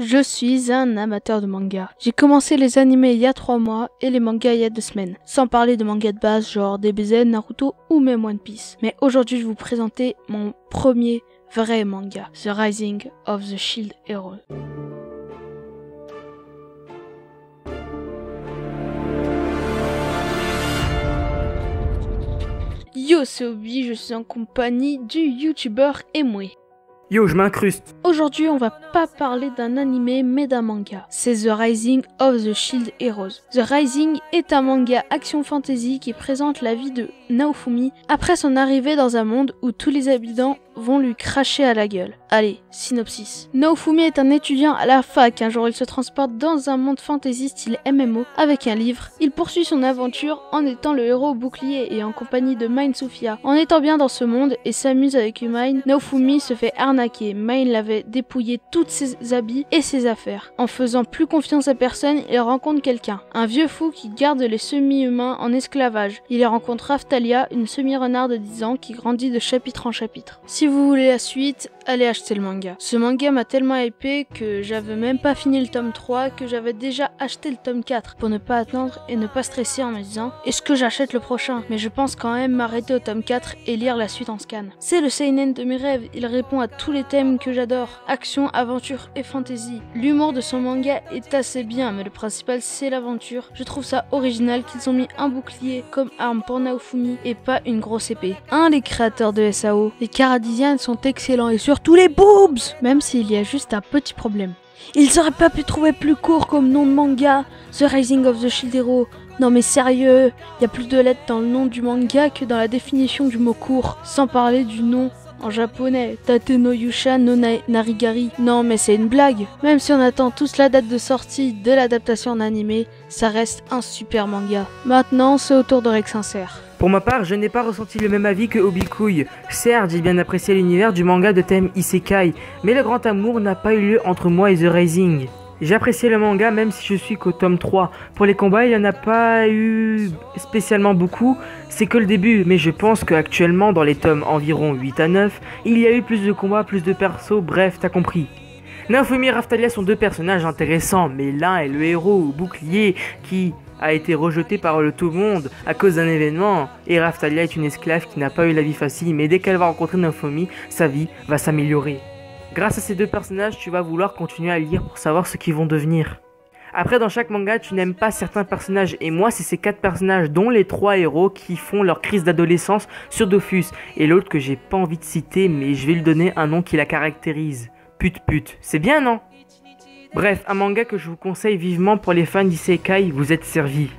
Je suis un amateur de manga. J'ai commencé les animés il y a 3 mois et les mangas il y a 2 semaines. Sans parler de mangas de base genre DBZ, Naruto ou même One Piece. Mais aujourd'hui je vais vous présenter mon premier vrai manga, The Rising of the Shield Hero. Yo, c'est Obi, je suis en compagnie du youtubeur Emwe. Yo, je m'incruste. Aujourd'hui, on va pas parler d'un animé mais d'un manga. C'est The Rising of the Shield Heroes. The Rising est un manga action fantasy qui présente la vie de Naofumi après son arrivée dans un monde où tous les habitants vont lui cracher à la gueule. Allez, synopsis. Naofumi est un étudiant à la fac. Un jour, il se transporte dans un monde fantasy style MMO avec un livre. Il poursuit son aventure en étant le héros bouclier et en compagnie de Mine Sophia. En étant bien dans ce monde et s'amuse avec Mine, Naofumi se fait arnaquer. Mine l'avait dépouillé toutes ses habits et ses affaires. En faisant plus confiance à personne, il rencontre quelqu'un. Un vieux fou qui garde les semi-humains en esclavage. Il y rencontre Raftalia, une semi-renard de 10 ans qui grandit de chapitre en chapitre. Si vous voulez la suite, allez acheter le manga. Ce manga m'a tellement hypé que j'avais même pas fini le tome 3, que j'avais déjà acheté le tome 4 pour ne pas attendre et ne pas stresser en me disant est-ce que j'achète le prochain? Mais je pense quand même m'arrêter au tome 4 et lire la suite en scan. C'est le seinen de mes rêves, il répond à tous les thèmes que j'adore, action, aventure et fantasy. L'humour de son manga est assez bien, mais le principal c'est l'aventure. Je trouve ça original qu'ils ont mis un bouclier comme arme pour Naofumi et pas une grosse épée. Les créateurs de SAO, les Caradisians sont excellents et surtout les boobs! Même s'il y a juste un petit problème. Ils auraient pas pu trouver plus court comme nom de manga, The Rising of the Shield Hero. Non mais sérieux, y a plus de lettres dans le nom du manga que dans la définition du mot court, sans parler du nom en japonais, Tate no Yusha no Narigari. Non mais c'est une blague. Même si on attend tous la date de sortie de l'adaptation en animé, ça reste un super manga. Maintenant, c'est au tour de Rex Sincère. Pour ma part, je n'ai pas ressenti le même avis que Obikuy. Certes, j'ai bien apprécié l'univers du manga de thème Isekai, mais le grand amour n'a pas eu lieu entre moi et The Rising. J'ai apprécié le manga même si je suis qu'au tome 3. Pour les combats, il n'y en a pas eu spécialement beaucoup, c'est que le début, mais je pense qu'actuellement dans les tomes environ 8 à 9, il y a eu plus de combats, plus de persos, bref, t'as compris. Naofumi et Raftalia sont deux personnages intéressants, mais l'un est le héros au bouclier qui a été rejeté par le tout monde à cause d'un événement, et Raftalia est une esclave qui n'a pas eu la vie facile, mais dès qu'elle va rencontrer Naofumi, sa vie va s'améliorer. Grâce à ces deux personnages, tu vas vouloir continuer à lire pour savoir ce qu'ils vont devenir. Après, dans chaque manga, tu n'aimes pas certains personnages, et moi, c'est ces 4 personnages, dont les 3 héros qui font leur crise d'adolescence sur Dofus, et l'autre que j'ai pas envie de citer, mais je vais lui donner un nom qui la caractérise. Pute, c'est bien, non? Bref, un manga que je vous conseille vivement pour les fans d'Isekai, vous êtes servis.